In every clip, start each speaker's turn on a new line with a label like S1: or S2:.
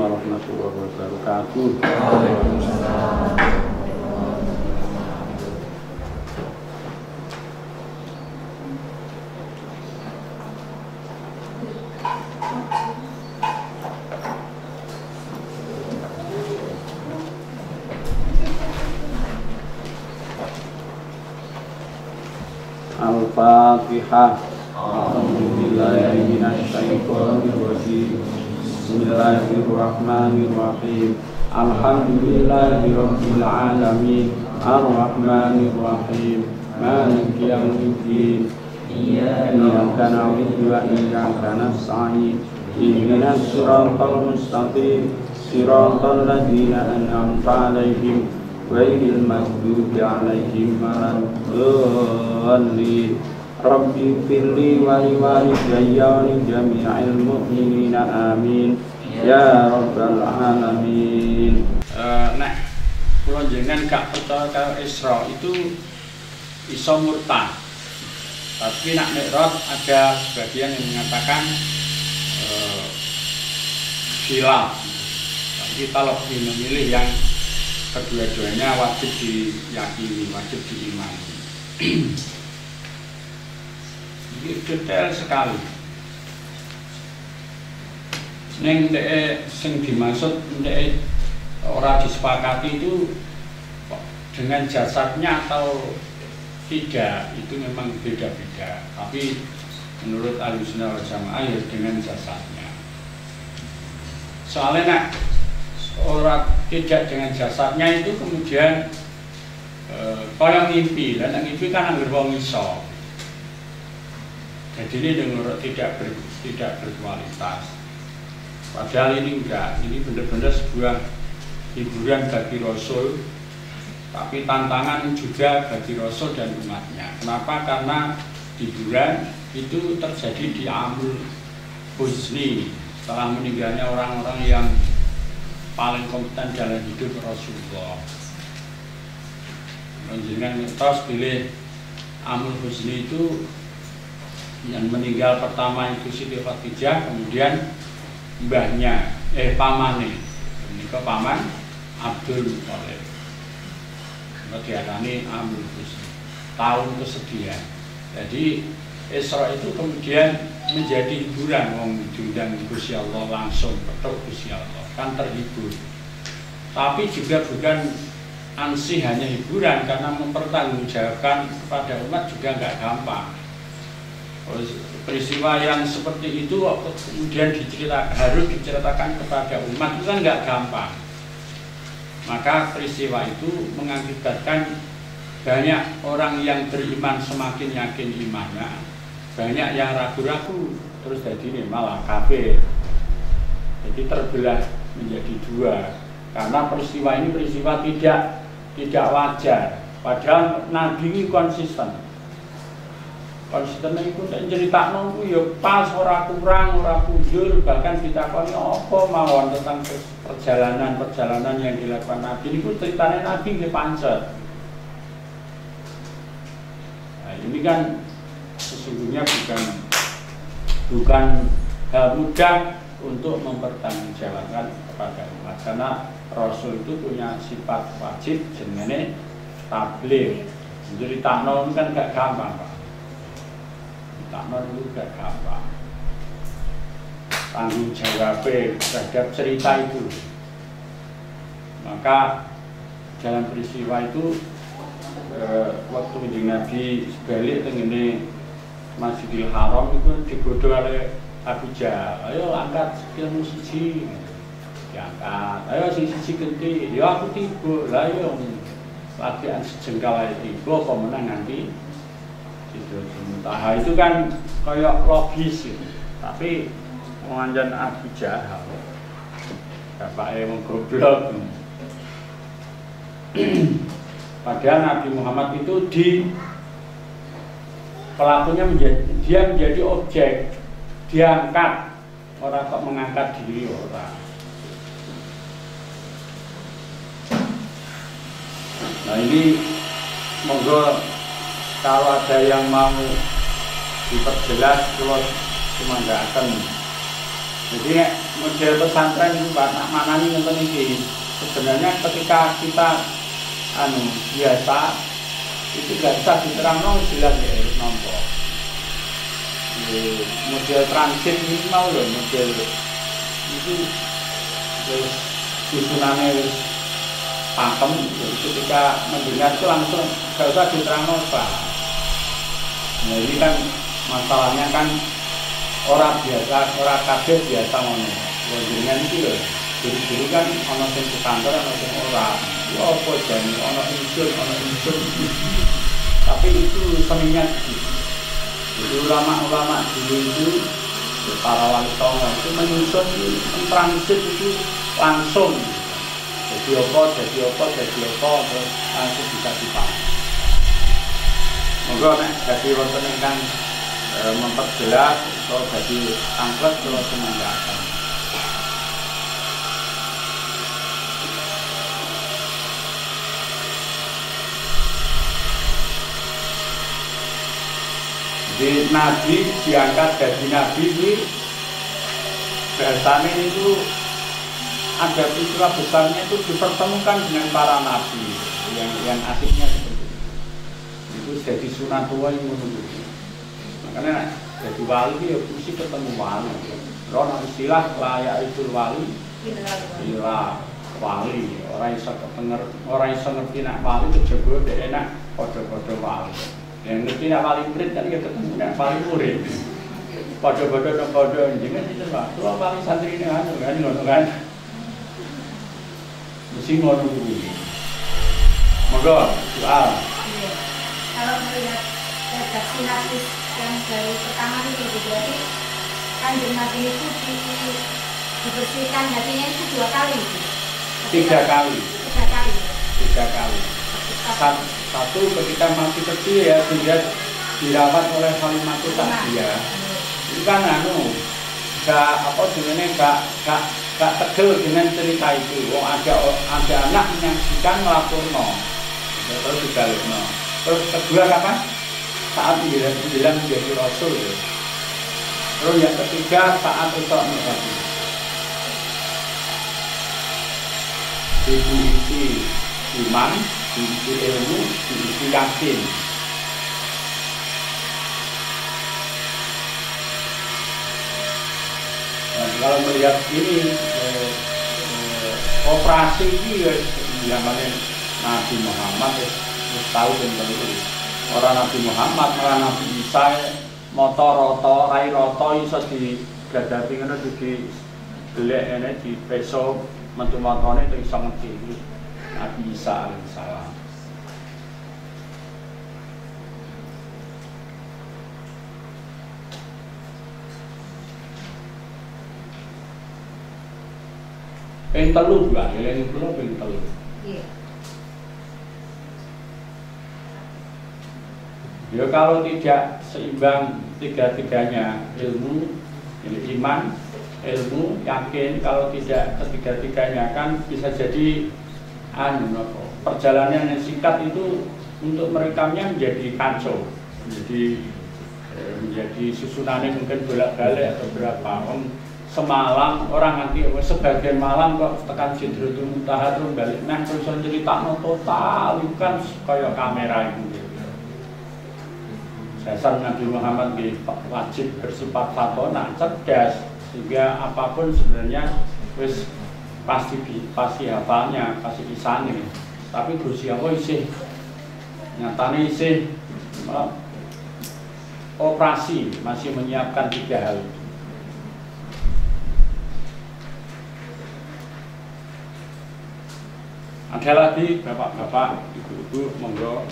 S1: warahmatullahi wabarakatuh. Al-Fatihah. A'udzubillahi minasyaitonir rajim. Bismillahirrahmanirrahim. Alhamdulillahirabbil alamin. Arrahmanirrahim. Maliki yaumiddin. Iyyaka na'budu wa iyyaka nasta'in. Ihdinas siratal mustaqim. Siratal ladzina an'amta 'alaihim ghairil maghdubi 'alaihim waladdallin. Rabbi firli wa liwalidayya wa li jami'il mu'minina amin ya rabbal alamin. Nek kula jenengan gak percaya karo Isra itu iso murtad. Tapi nak Mi'raj ada sebagian yang mengatakan khilaf. Tapi kalau memilih yang kedua-duanya wajib diyakini, wajib diimani. Ini detail sekali. Neng sing dimaksud ora disepakati itu dengan jasadnya atau tidak, itu memang beda-beda. Tapi menurut Ahlussunnah wal Jamaah ya dengan jasadnya. Soalnya nak orang tidak dengan jasadnya itu kemudian kaya ngimpi, dan ngimpi kan anggere wong iso. Jadi ini menurut tidak berkualitas. Padahal ini enggak, ini benar-benar sebuah hiburan bagi Rasul, tapi tantangan juga bagi Rasul dan umatnya. Kenapa? Karena hiburan itu terjadi di Amul Huzni setelah meninggalnya orang-orang yang paling kompeten dalam hidup Rasulullah. Menjenengan terus pilih Amul Huzni itu yang meninggal pertama itu Siti Khadijah, kemudian mbahnya pamane ini ke paman Abdul Muthalib. Diarani Amul Huzni, tahun kesedihan. Jadi Isra itu kemudian menjadi hiburan, wong diundang Gusti Allah langsung petuk Gusti Allah, kan terhibur. Tapi juga bukan ansih hanya hiburan, karena mempertanggungjawabkan kepada umat juga nggak gampang. Peristiwa yang seperti itu kemudian harus diceritakan kepada umat itu kan nggak gampang. Maka peristiwa itu mengakibatkan banyak orang yang beriman semakin yakin imannya, banyak yang ragu-ragu terus jadi ini malah kafir. Jadi terbelah menjadi dua karena peristiwa ini peristiwa tidak wajar. Padahal Nabi ini konsisten itu cerita nunggu ya pas, ora kurang, ora kunjul, bahkan ditakoni apa mawon tentang perjalanan yang dilakukan Nabi. Ini ceritanya Nabi nggih pancet. Nah, ini kan sesungguhnya bukan hal mudah untuk mempertanggungjawabkan kepada umat, karena Rasul itu punya sifat wajib jenenge tabligh. Cerita nunggu kan gak gampang, Pak. Taknon itu gak gampang. Tanggung jawab terhadap cerita itu. Maka dalam peristiwa itu waktu Kanjeng Nabi balik tengene Masjidil Haram itu dibodoh oleh Abu Jahal. Ayo angkat ilmu siji. Diangkat. Ayo siji genti. Ya aku tiba. Lah yo latihan sejengkal ae tiba apa menang nanti. Taha itu kan kayak logis gitu. Tapi menganjan Abu Jahal bapaknya menggoblok. Padahal Nabi Muhammad itu pelakunya menjadi objek, diangkat, orang kok mengangkat diri orang. Nah ini monggo kalau ada yang mau diperjelas, kalau cuma nggak akan Jadi model pesantren itu nak manani nonton ini. Sebenarnya ketika kita biasa itu nggak bisa diterangkan jelas ya nomor. Model transit ini mau loh model itu terus susunannya pakem ketika mendengar itu langsung nggak usah diterangkan apa. Nah ini kan masalahnya kan orang biasa, orang kaget biasa ngono. Dengan itu loh. Dulu kan ono sing kantor ono sing ora. Ya apa jane ono insun. Tapi itu seninya gitu. Jadi ulama-ulama dulu itu para wali songo itu menyusun transit itu langsung. Jadi apa terus langsung bisa dipahami. Monggo nek dadi wonten ingkang memperjelas atau jadi tangklet kalau semuanya. Jadi Nabi diangkat dari Nabi ini biasanya itu ada peristiwa besarnya itu dipertemukan dengan para Nabi yang asiknya seperti itu jadi sunatullah yang menunggu. Makanya jadi wali ya mesti ketemu wali. Rono istilah layak itu wali, istilah wali. Orang yang ngerti nak wali kejebur dia enak kode-kode wali. Yang ngerti nak wali murid kan dia ketemu nak wali murid. Kode-kode jangan itu pak. Kalau wali santri ini kan ngono kan. Mesti ngono dulu. Moga soal.
S2: Kalau melihat redaksi hadis yang dari pertama itu berarti Kanjeng Nabi itu dibersihkan hatinya itu 2 kali.
S1: 3 kali.
S2: 3 kali.
S1: 3 kali. Satu ketika masih kecil ya sudah dirawat oleh Halimatus Sa'diyah. Itu kan gak tegel dengan cerita itu. Ada anak menyaksikan melaporno. Terus dibalikno. Terus kedua kapan? Saat bilang menjadi Rasul. Terus yang ketiga saat Isra Mi'raj. Diisi iman, diisi ilmu, diisi yakin. Dan kalau melihat ini operasi ini zamannya Nabi Muhammad tahu tentang itu. Orang Nabi Muhammad, orang Nabi Isa, motor roto, rai roto, iso di gadapi ngono di gelek ini di peso mentu motornya itu iso ngerti Nabi Isa alaihissalam. Pengen telu juga, yang perlu pengen telu. Ya kalau tidak seimbang tiga-tiganya ilmu, iman, ilmu, yakin, kalau tidak ketiga-tiganya kan bisa jadi perjalanan yang singkat itu untuk merekamnya menjadi kacau, menjadi susunannya mungkin bolak-balik atau berapa. Semalam orang nanti sebagian malam kok tekan Sidratul Muntaha terus balik terus cerita total itu kan kayak kamera itu. Dasar Nabi Muhammad wajib bersifat fatona, cerdas, sehingga apapun sebenarnya wis pasti hafalnya, pasti kisahnya. Tapi Gusti Allah isih nyatane isih operasi masih menyiapkan 3 hal itu. Ada lagi bapak-bapak, ibu-ibu, monggo.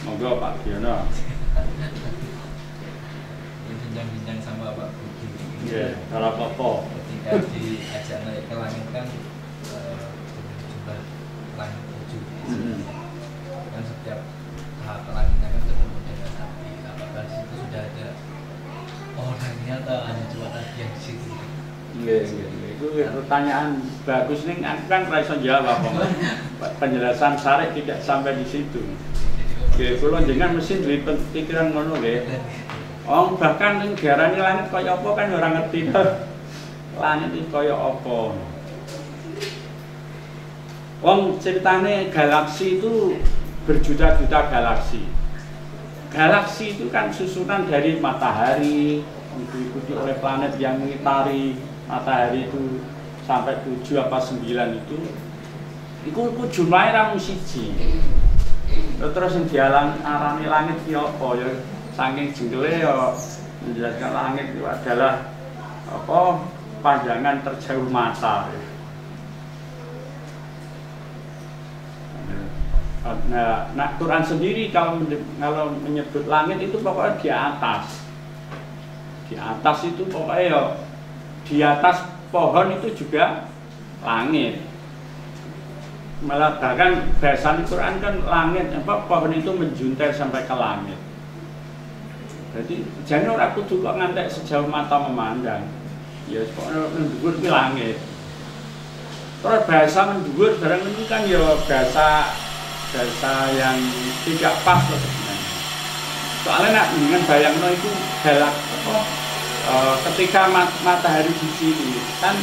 S1: Monggo Pak Diono.
S3: Bincang-bincang sama Pak Budi.
S1: Iya, kalau apa?
S3: Ketika diajak naik ke langit kan jumlah langit 7. Kan setiap tahap langitnya kan ketemu dengan api. Apakah di situ sudah ada orangnya atau hanya cuma tadi yang di situ?
S1: Iya. Itu pertanyaan bagus nih, kan raiso jawab. Penjelasan syarih tidak sampai di situ. Nggih, kula jenengan mesti duwe pikiran ngono nggih. Bahkan ning diarani langit kaya apa kan ora ngerti. Langit iki kaya apa. Ceritane galaksi itu berjuta-juta galaksi. Galaksi itu kan susunan dari matahari, diikuti oleh planet yang mengitari matahari itu sampai 7 apa 9 itu. Iku jumlahnya namung siji. Terus yang diarani langit ki apa ya saking jenggele ya menjelaskan langit itu adalah apa pandangan terjauh mata. Nah, Quran sendiri kalau menyebut langit itu pokoknya di atas. Di atas itu pokoknya ya di atas pohon itu juga langit. Malah bahkan bahasa Quran kan langit pohon itu menjuntai sampai ke langit. Jadi jangan orang kudu kok ngantek sejauh mata memandang. Ya pokoknya mendhuwur ki langit. Terus bahasa mendhuwur barang ini kan ya bahasa yang tidak pas loh sebenarnya. Soalnya nak dengan bayangno itu ketika matahari di sini kan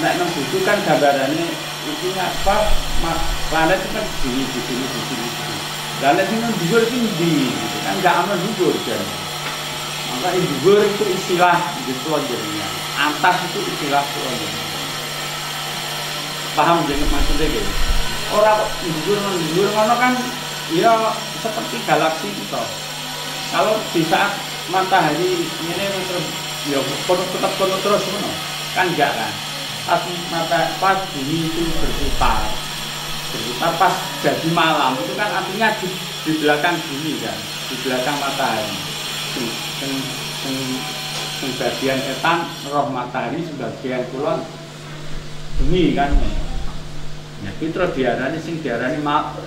S1: nek nang buku kan gambarannya itu apa planet itu kan di sini. Planet ini dhuwur iki ndi gitu kan enggak ana dhuwur kan. Maka dhuwur itu istilah di pelonjornya. Atas itu istilah pelonjor. Paham jeneng maksudnya gitu? Orang dhuwur ngono kan ya seperti galaksi itu. Kalau di saat matahari ini terus ya tetap terus ngono. Kan enggak kan? Pas bumi itu berputar pas jadi malam itu kan artinya di belakang bumi kan, di belakang matahari. Sebagian etan roh matahari, sebagian kulon bumi kan. Ya itu terus diarani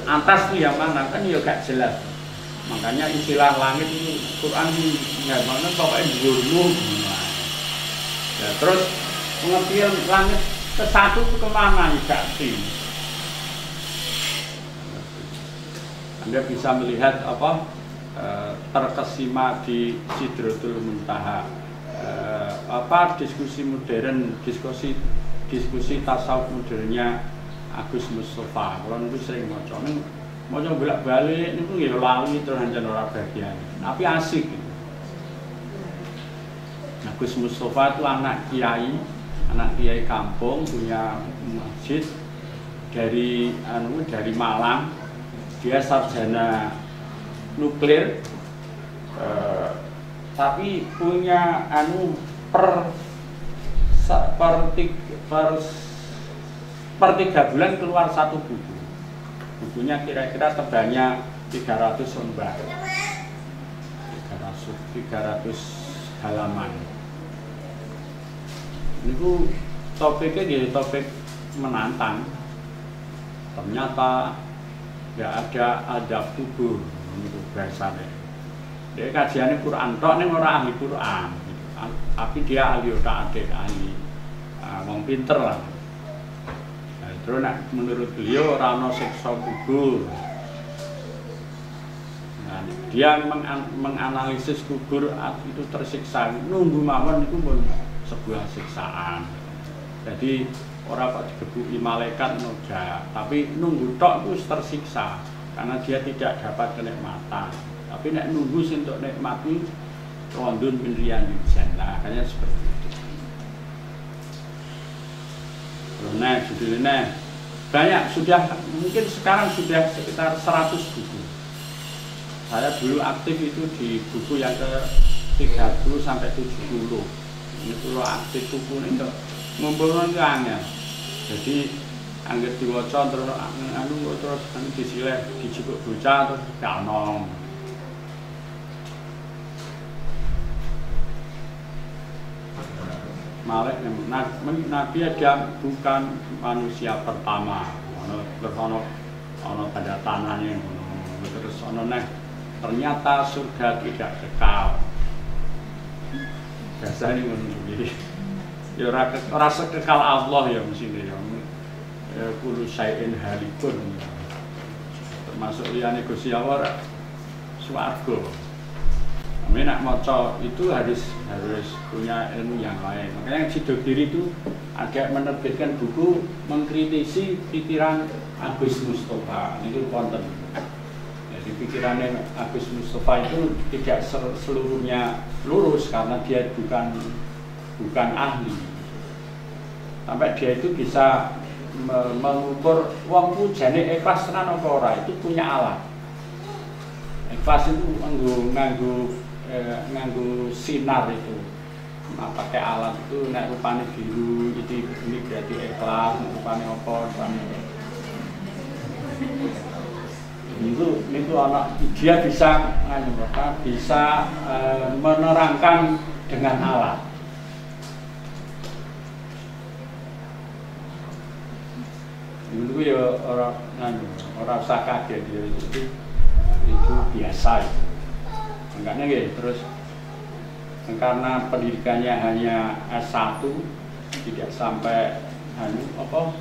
S1: atas tuh yang mana kan ya gak jelas. Makanya istilah langit ini Quran ini nggak mana pokoknya dhuwur. Ya terus pengertian langit ke satu itu kemana nih Sakti? Anda bisa melihat terkesima di Sidratul Muntaha, diskusi modern, diskusi tasawuf modernnya Agus Mustafa. Kalau niku sering maca bolak-balik niku nggih lali terus anjen ora bagian. Tapi asik. Agus Mustafa itu anak kiai kampung, punya masjid dari Malang. Dia sarjana nuklir, tapi punya per 3 bulan keluar satu buku. Bukunya kira-kira tebalnya 300 lembar, 300 halaman. Ini topiknya topik menantang. Ternyata nggak ada adab kubur untuk bahasanya. Dia kajiannya Quran tok ning ora ahli Quran, gitu. Tapi dia ahli otak-atik, ahli wong pinter lah. Nah, terus menurut beliau ora ana siksa kubur. Nah, dia menganalisis kubur itu tersiksa, nunggu mawon itu pun sebuah siksaan. Jadi orang kok digebuki malaikat noda, tapi nunggu tok itu tersiksa karena dia tidak dapat kenikmatan. Tapi nek nunggu sing untuk nikmati rondun pendirian jannah, kayaknya seperti itu. Nah, judulnya banyak, mungkin sekarang sudah sekitar 100 buku. Saya dulu aktif itu di buku yang ke 30 sampai 70. Ini kalau aktif buku ini ngumpulkan ke angin. Jadi anggap diwaca terus disileh dijupuk bocah terus ganom. Malek Nabi Adam bukan manusia pertama. Terus ono tanda tanahnya, terus ono ternyata surga tidak kekal. Biasanya menurut ya rasa kekal Allah ya mesti ya. Kullu syai'in halikun. termasuk liyane Gusti Allah swarga. Kami nak maca itu harus punya ilmu yang lain. Makanya Sidogiri itu agak menerbitkan buku mengkritisi pikiran Agus Mustafa. Itu konten. Jadi pikirannya Agus Mustafa itu tidak seluruhnya lurus karena dia bukan ahli. Sampai dia itu bisa mengukur wong ku jane ikhlas tenan apa ora, itu punya alat. Ikhlas itu nganggo sinar itu. Nah, pakai alat itu nek rupane biru itu ini berarti ikhlas, rupane apa, rupane itu anak dia bisa menerangkan dengan alat. Dulu ya orang usah kaget dia itu biasa. Enggaknya gitu. Terus karena pendidikannya hanya S1 tidak sampai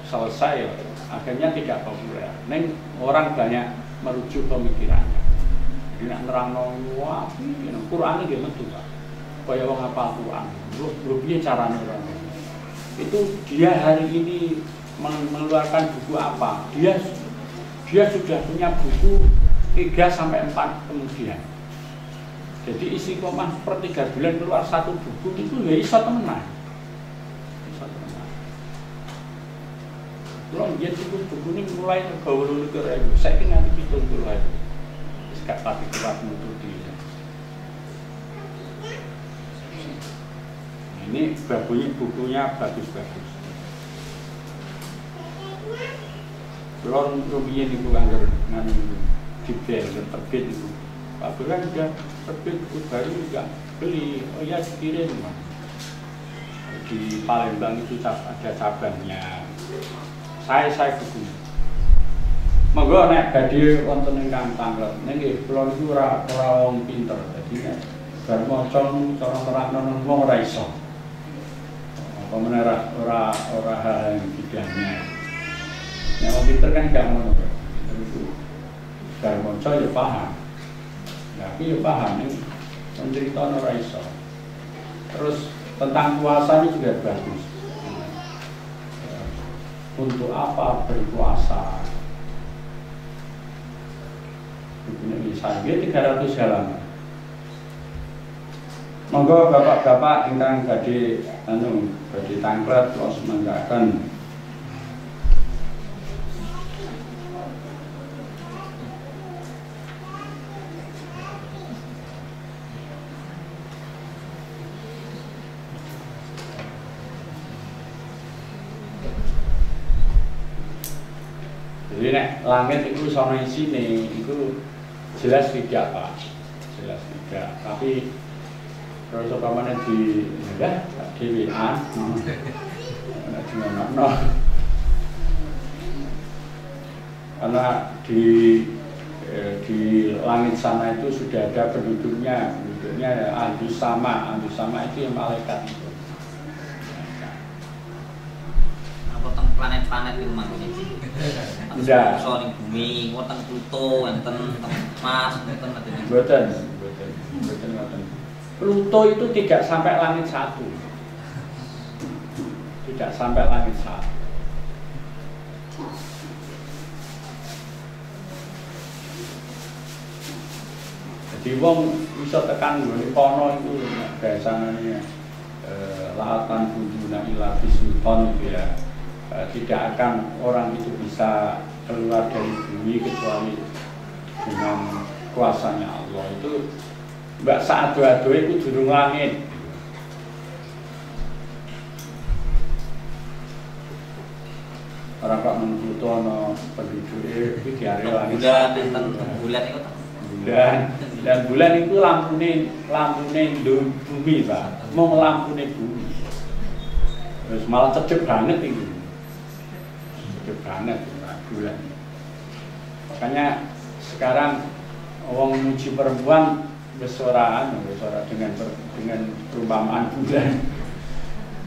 S1: selesai, akhirnya tidak populer. Neng orang banyak merujuk pemikirannya. Jadi nak nerangno wah, Quran iki metu Pak. Kaya wong hafal Quran. Lho piye carane ora. Itu dia hari ini mengeluarkan buku apa? Dia sudah punya buku 3 sampai 4 kemudian. Jadi isi komah per 3 bulan keluar 1 buku itu ya iso temenan. Kalau dia buku ini mulai gawe 22.000, saya kira nanti 70.000. Gak pati kuat mutu dia. Ini bukunya bagus-bagus. Kalau rumiyin itu anggar nganu dibel terbit itu. Pak Bulan sudah terbit buku baru juga beli. Oh ya dikirim Mas. Di Palembang itu ada cabangnya. Saya buku. Monggo nek badhe wonten ingkang tanglet nggih kula niku ora wong pinter. Dadi nek bar maca cara nerangno wong ora iso. Apa meneh ora hal yang bidangnya. Nek wong pinter kan gak ngono. Itu bar maca ya paham. Tapi ya paham ning menceritakan ora iso. Terus tentang puasa ini juga bagus. Untuk apa berpuasa? Bukunya misalnya 300 halaman. Monggo bapak-bapak ingkang badhe tanglet terus manggaken. Jadi nek langit itu sono isine itu jelas tidak Pak, jelas tidak. Tapi terus umpamane di dhewean, no. Karena di langit sana itu sudah ada penduduknya Andus sama itu yang malaikat itu.
S3: Apa tentang planet-planet itu maksudnya?
S1: Udah.
S3: Soal bumi, wonten Pluto, wonten Mars, wonten
S1: Mboten. Pluto itu tidak sampai langit 1. Tidak sampai langit 1. Jadi wong bisa tekan nggone kono itu biasanya laatan buduna ila bisultan gitu ya. Tidak akan orang itu bisa keluar dari bumi kecuali dengan kuasanya Allah. Itu mbak saat ado-ado itu durung langit. Orang kok menutup no penduduknya itu diare langit.
S3: Bulan itu
S1: bulan itu lampune bumi Pak. Mau lampune bumi. Terus malah cedek banget itu. Banget bulan. Makanya sekarang orang muji perempuan bersuara dengan perumpamaan bulan.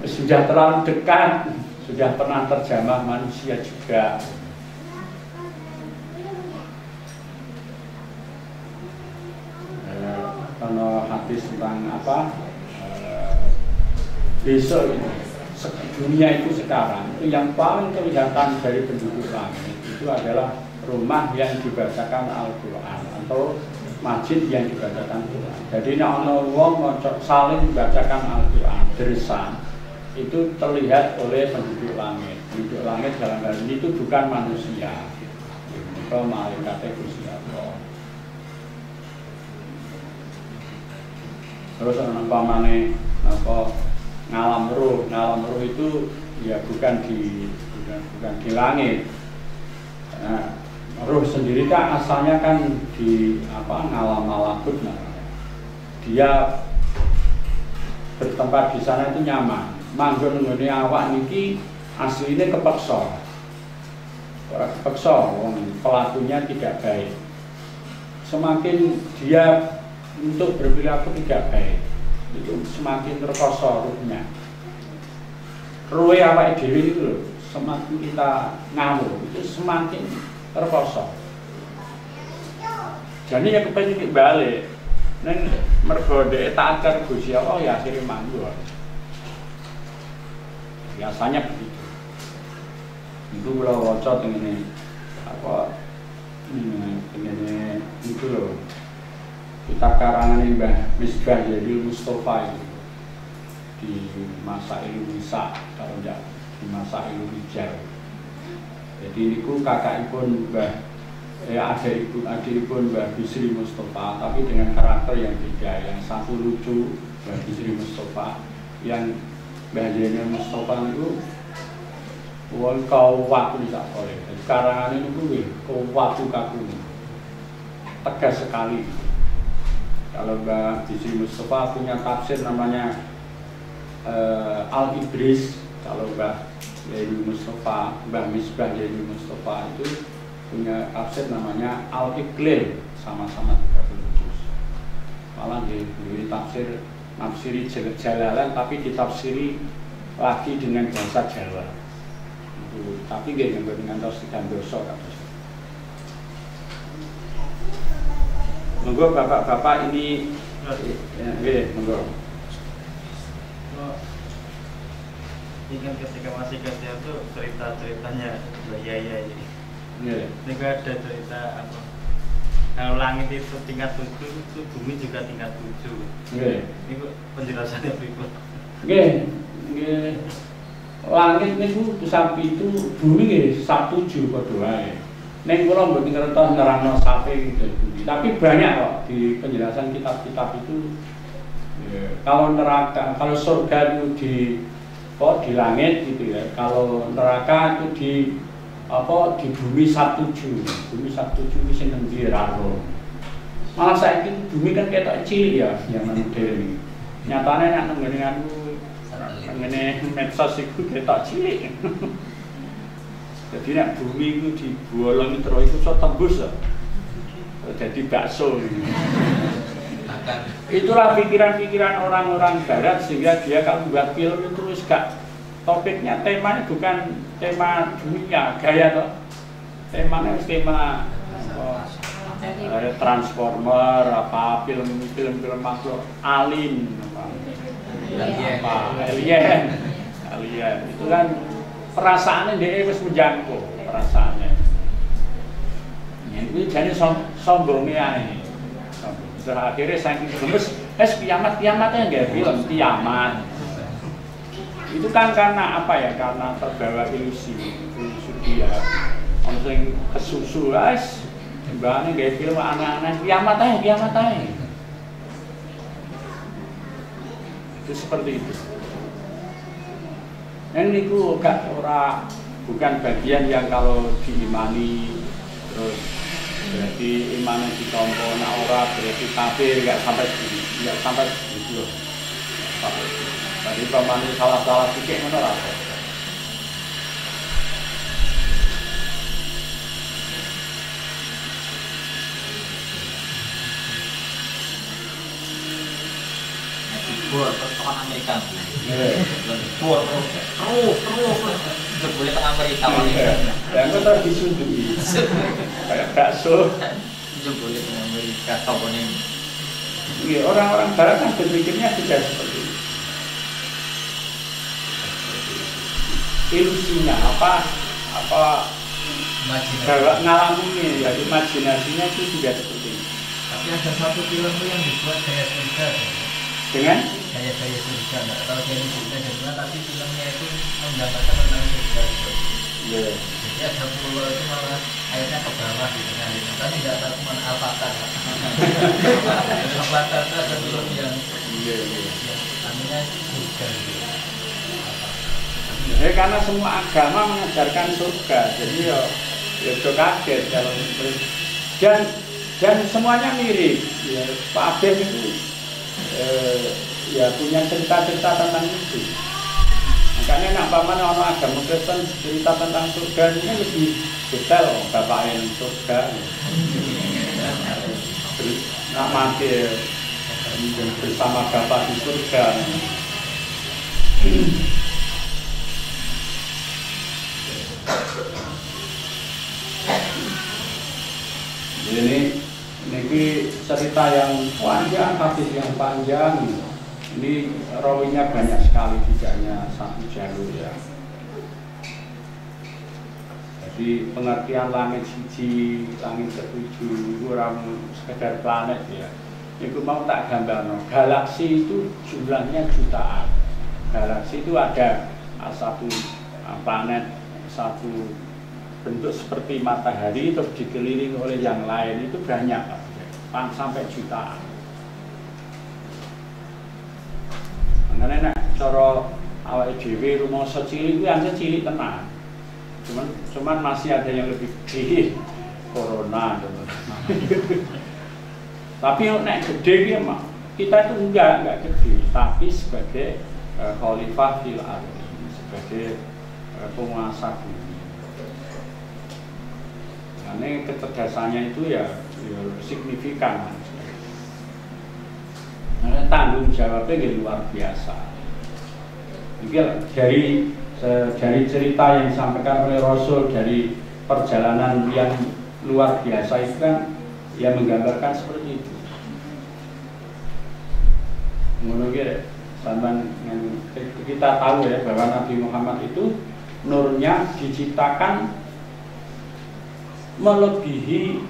S1: Sudah terlalu dekat, sudah pernah terjamah manusia juga. hadis tentang apa besok ini dunia itu sekarang itu yang paling kelihatan dari penduduk langit itu adalah rumah yang dibacakan Al-Quran atau masjid yang dibacakan Quran. Jadi ana wong saling membacakan Al-Quran dersan itu terlihat oleh penduduk langit. Penduduk langit dalam hal ini itu bukan manusia. Itu malaikat Gusti Allah. Terus umpamane apa ngalam ruh itu ya bukan di langit. Nah, ruh sendiri kan asalnya kan di apa ngalam malakut namanya. Dia bertempat di sana itu nyaman. Manggon nggone awak niki aslinya kepeksa. Ora kepeksa wong pelakunya tidak baik. Semakin dia untuk berperilaku tidak baik, itu semakin terkoso ruhnya. Ruh awake dhewe itu lho, semakin kita ngawur itu semakin terkoso. Jadi ya kepengin balik neng mergo dhek taat karo Gusti Allah ya akhire manggur. Biasanya begitu. Itu kalau waca tengene apa tengene itu loh. Kita karangan Mbah Misbah Yadil Mustafa itu di masa Indonesia kalau tidak di masa Indonesia. Jadi niku kakakipun Mbah adikipun Mbah Bisri Mustafa tapi dengan karakter yang beda. Yang satu lucu Mbah Bisri Mustafa, yang Mbah Yadil Mustafa itu wong kuat bisa oleh. Jadi karangan ini kuwi kuat kaku. Tegas sekali. Kalau Mbah Bisri Mustafa punya tafsir namanya Al-Ibris. Kalau Mbah Yadil Mustafa, Mbah Misbah Yadil Mustafa itu punya tafsir namanya Al-Iqlil, sama-sama 30 juz. Malah di tafsir nafsiri Jalalan tapi ditafsiri lagi dengan bahasa Jawa. Itu, tapi nggih dengan tafsir Gandoso kados. Monggo bapak-bapak ini nggih monggo.
S3: Ingat ketika masih kecil tuh cerita-ceritanya Mbak Yaya ini. Ini ada cerita apa? Kalau langit itu tingkat 7, itu bumi juga tingkat 7. Ini penjelasannya berikut.
S1: Langit niku sapi itu bumi nggih 1/7 padha wae. Ning kula mboten ngertos nerangno sapi gitu. Tapi banyak kok di penjelasan kitab-kitab itu. Kalau neraka, kalau surga itu di langit gitu ya. Kalau neraka itu di bumi 1/7. Bumi 1/7 sing endi raro. Malah saiki bumi kan ketok cilik ya, yang modern. Nyatane nek ngene medsos iku ketok cilik. Jadi nek bumi itu dibolongi terus itu iso tembus ya. Jadi bakso. Itulah pikiran-pikiran orang-orang barat sehingga dia kalau buat film itu terus gak topiknya, temanya bukan tema dunia gaya toh. Temanya tema Transformer apa film-film makhluk alien alien itu kan perasaannya dia wis menjangkau perasaannya. Ini jadi sombongnya ini. Akhirnya saking gemes, kiamatnya nggak film kiamat. Itu kan karena apa ya? Karena terbawa ilusi dia. Orang sing kesusu, guys. Mbaknya nggak film aneh-aneh kiamat aja. Itu seperti itu. Ini ku bukan bagian yang kalau diimani terus berarti imannya ditompo, nak ora berarti kafir, nggak sampai segitu loh. Tadi pamane salah sikit ngono lah.
S3: Bor, tekan Amerika. Bor, terus boleh tekan Amerika Amerika.
S1: Dan kok terus disundui. Kayak bakso.
S3: Boleh tekan Amerika tahun ini.
S1: Ya, orang-orang barat kan berpikirnya sudah seperti itu. Ilusinya apa bahwa ngalamin ya, imajinasinya itu sudah seperti itu.
S3: Tapi ada satu film tuh yang dibuat Gaya Surga
S1: dengan
S3: Gaya Surga, nggak tahu dia disebutnya dari mana, tapi filmnya itu menggambarkan tentang surga.
S1: yeah.
S3: Jadi ada pulau itu malah airnya ke bawah gitu kan, tapi nggak tahu cuma Avatar. Avatar itu ada film yang namanya surga gitu.
S1: Ya, karena semua agama mengajarkan surga, jadi ya kaget kalau dan semuanya mirip. Ya, Pak Abed itu ya punya cerita-cerita tentang itu. Makanya nak paman orang agama Kristen cerita tentang surga ini lebih detail. Bapak yang surga, nak mati bersama Bapak di surga. Ini cerita yang panjang, hadis yang panjang. Ini rawinya banyak sekali, tidak hanya satu jalur ya. Jadi pengertian langit siji, langit ketujuh, orang sekedar planet ya. Itu mau tak gambar, galaksi itu jumlahnya jutaan. Galaksi itu ada satu planet, satu bentuk seperti matahari terus dikelilingi oleh yang lain, itu banyak sampai jutaan. Makanya nek cara awake dhewe rumoso cilik kuwi anjir cilik tenan. Cuman masih ada yang lebih gede, corona gitu. Tapi nek gede ki kita itu enggak gede, tapi sebagai khalifah fil ardi, sebagai penguasa bumi. Karena kecerdasannya itu ya signifikan. Karena tanggung jawabnya luar biasa. Jadi dari cerita yang disampaikan oleh Rasul, dari perjalanan yang luar biasa itu kan ya menggambarkan seperti itu. Menurut kita tahu ya bahwa Nabi Muhammad itu nurnya diciptakan melebihi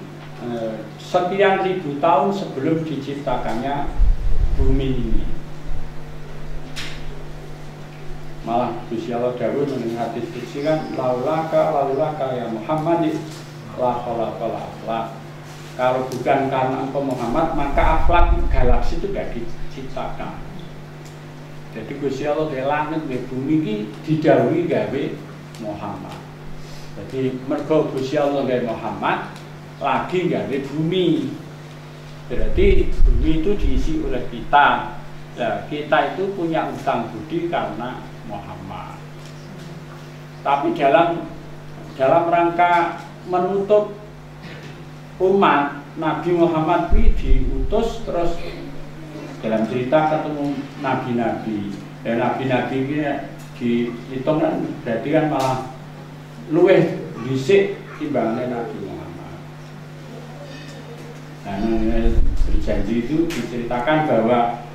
S1: sekian ribu tahun sebelum diciptakannya bumi ini. Malah Gusti Allah dawuh mendengar hadis qudsi kan laulaka ya Muhammad la khalaqala. Kalau bukan karena engkau Muhammad, maka aflak galaksi itu gak diciptakan. Jadi Gusti Allah di langit di bumi ini didhawuhi gawe Muhammad. Jadi mergo Gusti Allah gawe Muhammad lagi gawe bumi. Berarti bumi itu diisi oleh kita. Nah, kita itu punya utang budi karena Muhammad. Tapi dalam rangka menutup umat, Nabi Muhammad ini diutus terus dalam cerita ketemu nabi-nabi. Dan nabi-nabi ini dihitung kan berarti kan malah luweh dhisik timbangane Nabi Muhammad. Nah, berjanji itu diceritakan bahwa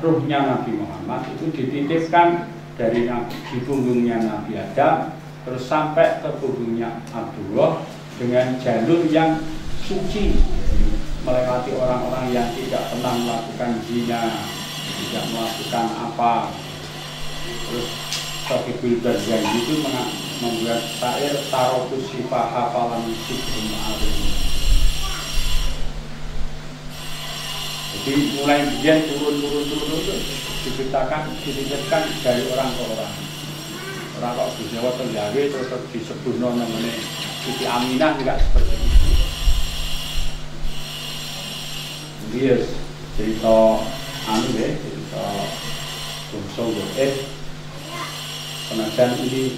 S1: ruhnya Nabi Muhammad itu dititipkan dari di punggungnya Nabi Adam terus sampai ke punggungnya Abdullah dengan jalur yang suci, melewati orang-orang yang tidak pernah melakukan zina, tidak melakukan apa. Terus Sahibul Berjanji itu membuat syair tarokus sifah hafalan sibhum alim. Jadi mulai dia turun dititipkan dari orang ke orang. Orang kok di Jawa Tenggawe terus disebut namanya Siti Aminah enggak seperti itu. Jadi cerita cerita bungsu goib. Penajan ini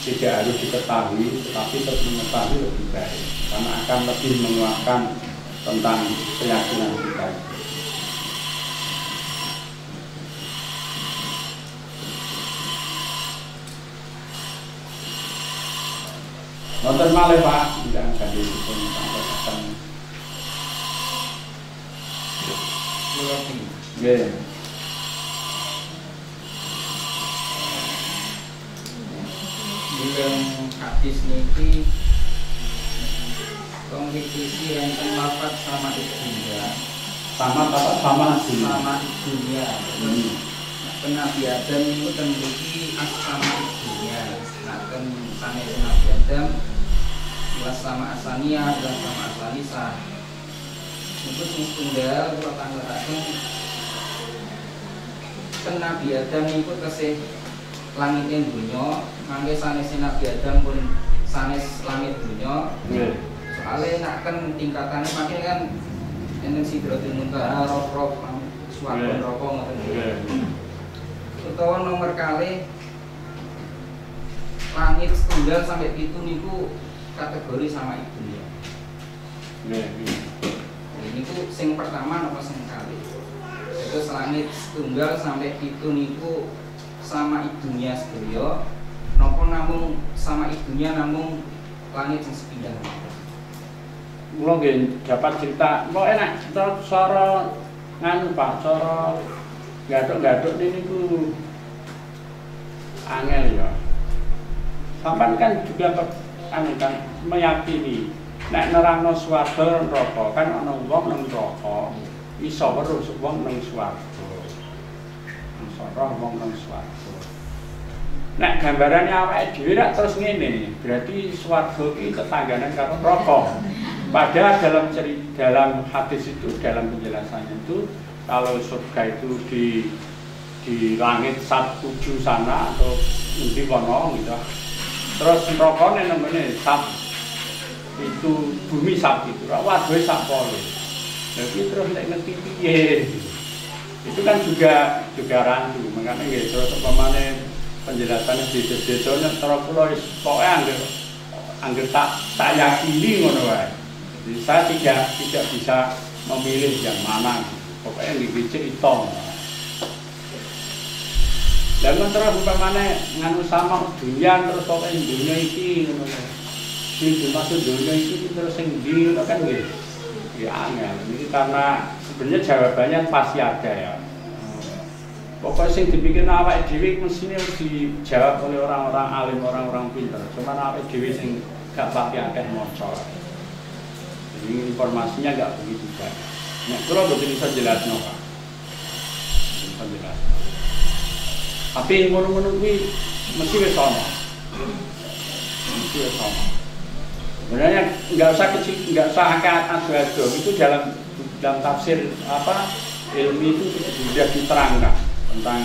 S1: tidak harus diketahui, tetapi tetap mengetahui lebih baik karena akan lebih menguatkan tentang keyakinan kita. Nonton malih Pak, tidak akan dipun sampaikan.
S3: Muradi.
S1: Nggih.
S3: Bilang hadis niki kompetisi yang lafaz sama ibunya.
S1: Sama bapak sama sih.
S3: Sama ibunya. Nabi Adam itu memiliki sama ibunya. Nah kan sana Nabi Adam jelas sama asania, jelas sama asalisa. Itu sing tunggal kula tanggelaken kan Nabi Adam itu kesih langit dunya, mangke sanes Nabi Adam pun sanes langit dunya. Soalnya nak kan tingkatannya makin kan enten Sidratul Muntaha, roh-roh swarga neraka ngoten. Utawa nomor kali langit setunggal sampai itu niku kategori sama ibunya. Ini ku sing pertama nopo sing kali. Terus langit setunggal sampai itu niku sama ibunya sedaya. Nopo namung sama ibunya namung langit sing sepindhah.
S1: Mula nggih dapat cerita, kok enak cara nganu Pak, cara gaduk-gaduk niku angel ya. Sampai kan juga anu kan meyakini nek nerangno swarga neraka kan ana wong nang neraka iso weruh wong nang swarga. Iso roh wong nang swarga. Nek gambarane awake dhewe rak terus ngene, berarti swarga iki tetangganan karo neraka. Padahal dalam hadis itu, dalam penjelasannya itu, kalau surga itu di langit 17 sana atau di kono gitu. Terus neraka nemene sab itu bumi sab itu, waduhe sak pole. Jadi terus nek ngerti piye. Itu kan juga rancu, makanya nggih terus upamane penjelasannya di desa-desa terus kula wis pokoke angger tak yakini ngono wae. Jadi saya tidak bisa memilih yang mana, pokoknya lebih cerita. Dan terus umpamane nganu sama dunia terus pokoknya dunia iki ngono. Sing dimaksud dunia iki terus sing ndi kan nggih. Ya angel. Ini karena sebenarnya jawabannya pasti ada ya. Pokoknya sing dipikir awake dhewe mestine dijawab oleh orang-orang alim, orang-orang pintar. Cuman awake dhewe sing gak pati akeh maca. Jadi informasinya nggak begitu banyak. Nah, kalau betul bisa jelasno Pak. Bisa jelas. Tapi ngono-ngono kuwi mesti wis ana. Mesti wis ana. Sebenarnya nggak usah adu-adu. Itu dalam tafsir apa ilmi itu sudah diterangkan tentang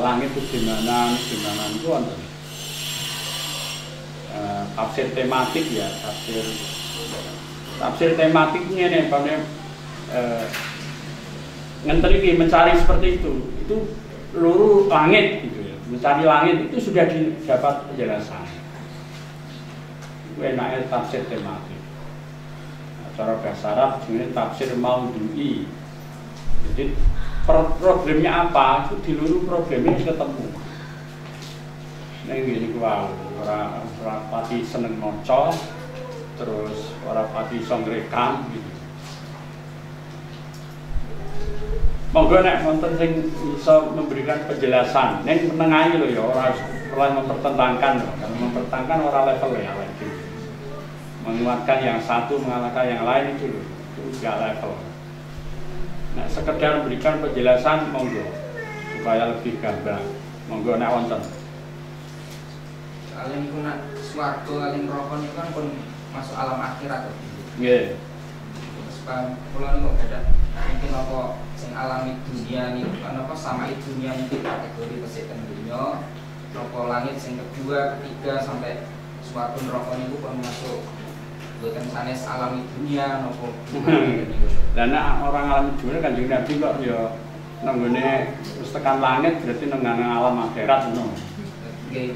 S1: langit itu gimana itu wonten. Tafsir tematik ya, tafsir tematiknya nih, ngenteri iki mencari seperti itu luru langit gitu ya, mencari langit itu sudah didapat penjelasan. Itu enaknya tafsir tematik. Cara bahasa Arab sebenarnya tafsir maudhu'i. Jadi problemnya apa? Itu di luru problemnya harus ketemu. Nah ini wow, orang pati seneng maca. Terus para pati iso ngrekam gitu. Monggo nek wonten sing iso memberikan penjelasan, ning menengahi lho ya, ora perlu mempertentangkan lho. Kalau mempertentangkan ora level ya lagi. Menguatkan yang satu mengalahkan yang lain itu lho, itu enggak level. Nah, sekedar memberikan penjelasan monggo supaya lebih gamblang. Monggo nek wonten.
S3: Soalnya niku nak swarga kali neraka niku kan pun masuk alam akhirat.
S1: Nggih.
S3: Sebab kula niku beda. Mungkin apa sing alami dunia niku kan apa sama dunia niku kategori kesehatan dunia. Neraka langit sing kedua, ketiga sampai swarga neraka niku pun masuk boten sanes alami dunia napa.
S1: Lah nek orang alami dunia Kanjeng Nabi kok ya nanggone wis tekan langit berarti nang alam akhirat ngono.
S3: Nggih.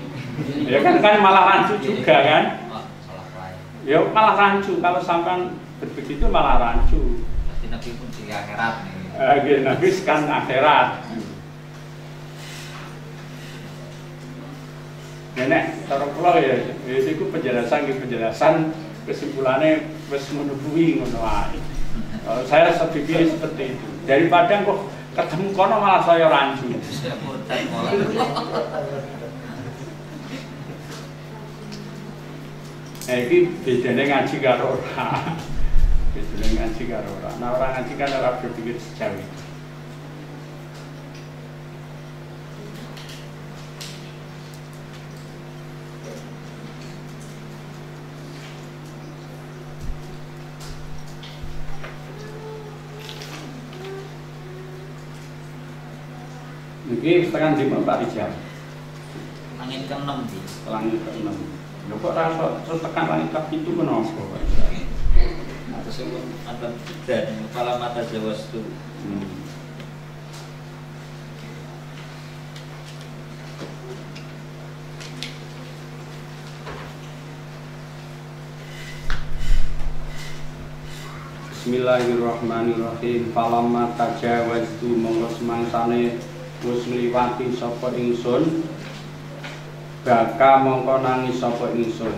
S1: Ya kan malah rancu juga kan? Ya malah rancu kalau sampai begitu malah rancu.
S3: Nanti Nabi pun di akhirat nih.
S1: Nabi kan akhirat. Nenek cara kula ya itu penjelasan kesimpulannya wis menubuhi ngono wae. Saya berpikir seperti itu. Daripada kok ketemu kono malah saya rancu.
S3: Saya mutat malah.
S1: Iki bedane ngaji karo ora. Bedane ngaji karo ora. Nah, orang ngaji kan ora berpikir sejauh itu. Ini setengah 5 Pak Rijal.
S3: Langit ke-6 di.
S1: Langit ke-6. Lho kok rasa terus tekan langit ke-7 menapa Pak?
S3: Terus ada dan kepala mata Jawa itu. Bismillahirrahmanirrahim. Falamma tajawaztu monggo semangsane wis ngliwati sapa ingsun, baka mongko nangis sapa ingsun.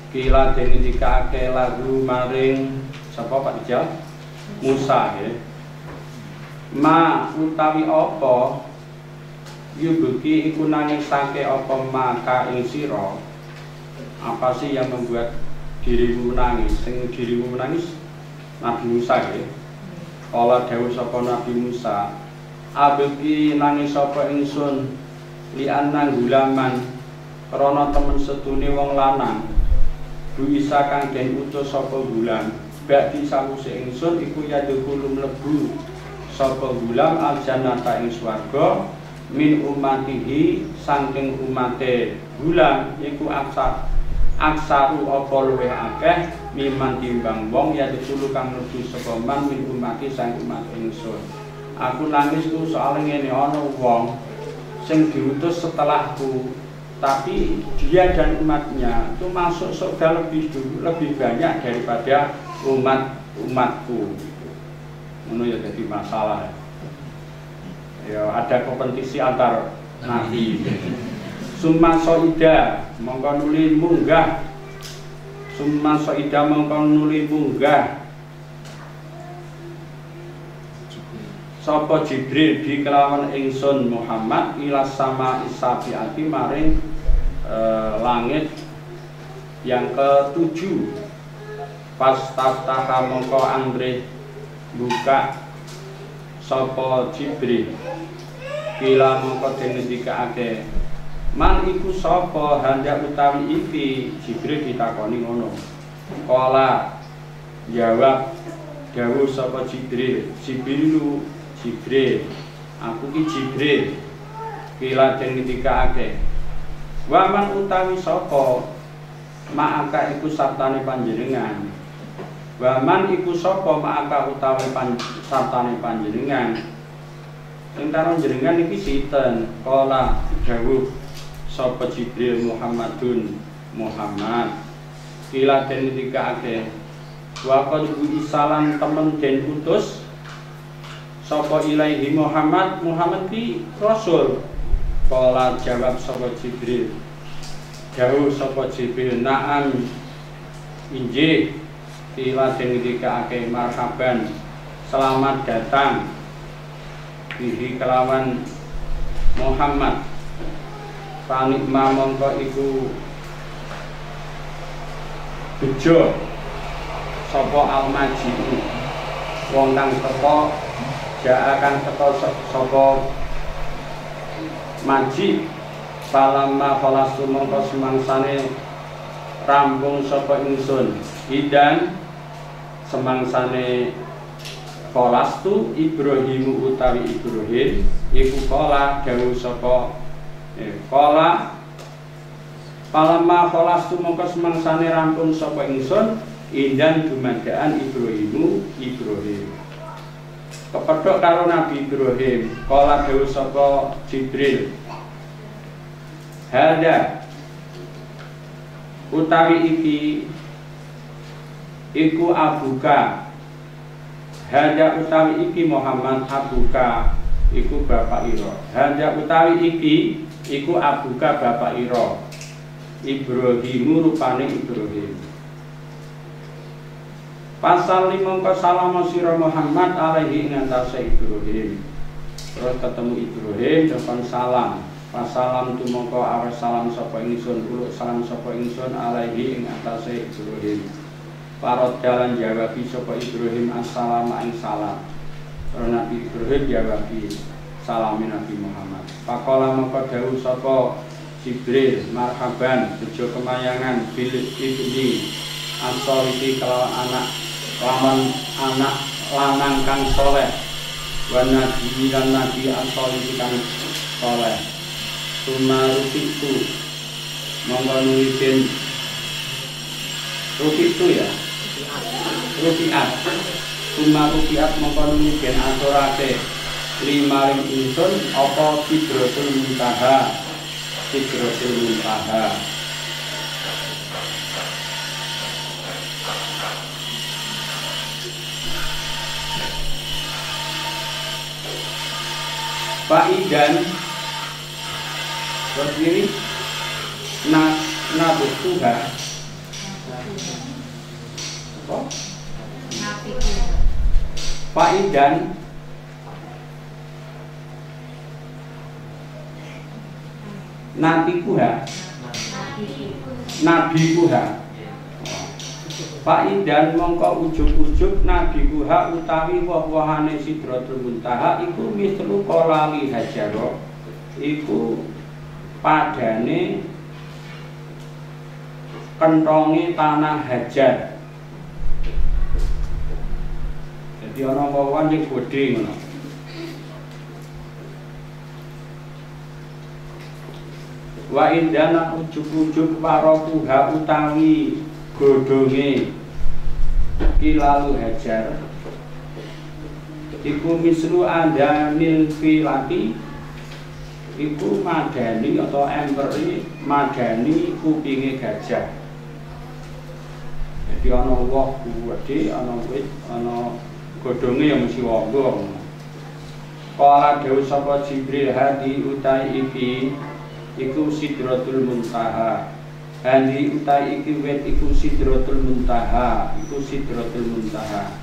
S3: Kila den dikake lagu maring sapa Pak Ijal? Musa ya. Ma utawi apa yubuki iku nangisake apa maka ing sira. Apa sih yang membuat dirimu menangis? Sing dirimu menangis Nabi Musa ya. Kala dawuh sapa Nabi Musa, abeki nangis sapa ingsun li anna gulaman krana temen setune wong lanang Bu Isa kang den utus sapa gulam bak disawuse ingsun iku yadkhulu mlebu sapa gulam aljannata ing swarga min umatihi saking umate gulam iku aksaru apa luwih akeh miman timbang wong yadkhulu kang mlebu sapa man min umati sang umat ingsun. Aku nangis ku soal ngene ana wong sing diutus setelahku, tapi dia dan umatnya itu masuk surga lebih banyak daripada umatku. Ngono ya jadi masalah. Ya ada kompetisi antar nabi. Summa soida mongko nuli munggah. Summa soida mongko nuli munggah. Sapa Jibril bi kelawan ingsun Muhammad ila sama isabiati maring langit yang ke-7. Pas taftaha mongko anggre buka sapa Jibril kila mongko den ngendikake man iku sapa handa utawi iki. Jibril ditakoni ngono. Kala jawab dawuh sapa Jibril Jibril, aku ki Jibril. Kila den ngendikake, waman utawi sapa ma'aka iku sartane panjenengan. Waman iku sapa ma'aka utawi sartane panjenengan. Sing karo jenengan iki sinten? Kala dawuh sapa Jibril Muhammadun Muhammad. Kila den ngendikake, wa qad isalan temen den utus sapa ilaihi Muhammad ki rasul. Kala jawab sapa Jibril, dawuh sapa Jibril, na'am injih. Kila den ngendikake marhaban, selamat datang bihi kelawan Muhammad. Panikma mongko iku bejo sapa al-maji'u wong kang teka akan teka sapa maji. Falamma falastu mongko semangsane rampung sapa ingsun idan semangsane falastu Ibrahimu utawi Ibrahim iku kala dawuh sapa kala falamma falastu mongko semangsane rampung sapa ingsun indan dumadakan Ibrahim kepethuk karo Nabi Ibrahim. Kala dawuh sapa Jibril, hada utawi iki iku abuka. Hada utawi iki Muhammad abuka iku bapak ira. Hada utawi iki iku abuka bapak ira. Ibrahimu rupane Ibrahim.
S1: Pasal 5 salam sira Muhammad alaihi ngatasi Ibrahim. Terus ketemu Ibrahim depan salam. Pasalam tu mongko awas salam sapa ingsun uluk salam sapa ingsun alaihi ing atase Ibrahim. Parot jalan jawabi sapa Ibrahim assalamu ing salam. Terus Nabi Ibrahim jawabi salamin Nabi Muhammad. Pakola mongko dawuh sapa Jibril marhaban bejo kemayangan bil ibni ansori kelawan anak laman anak lanang kang soleh wa nabi lan nabi ansori kang soleh. Tumarupitu monggo nulitin rupitu ya rupiat tumarupiat monggo nulitin aturake limaring insun apa sidratul muntaha sidratul muntaha. Faidan seperti ini nabuk Tuhan Faidan Nabi Kuha Faidan mongko ujug-ujug Nabi Kuha utawi woh-wohane Sidratul Muntaha iku mislu kolali hajaro iku padane kentongi tanah hajar. Jadi ana woh-wohan sing gedhe ngono. Wa indana ujug-ujug parakuha utawi godhonge kilalu hajar iku mislu andanil filati iku madani atau emberi madani kupinge gajah. Jadi ana woh gedhe ana wit ana godhonge ya mesti wong. Kala dawuh sapa Jibril hadi utai iki iku Sidratul Muntaha. Hadi utai iki wit iku Sidratul Muntaha, iku Sidratul Muntaha.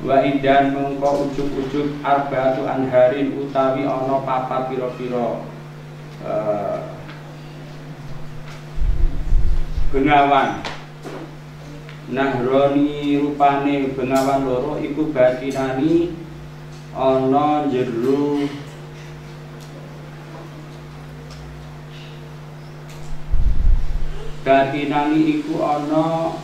S1: Wa idan mengko ujug-ujug arba'atu anharin utawi ana papat pira-pira bengawan. Nahroni rupane bengawan loro iku batinani ana jero batinani iku ana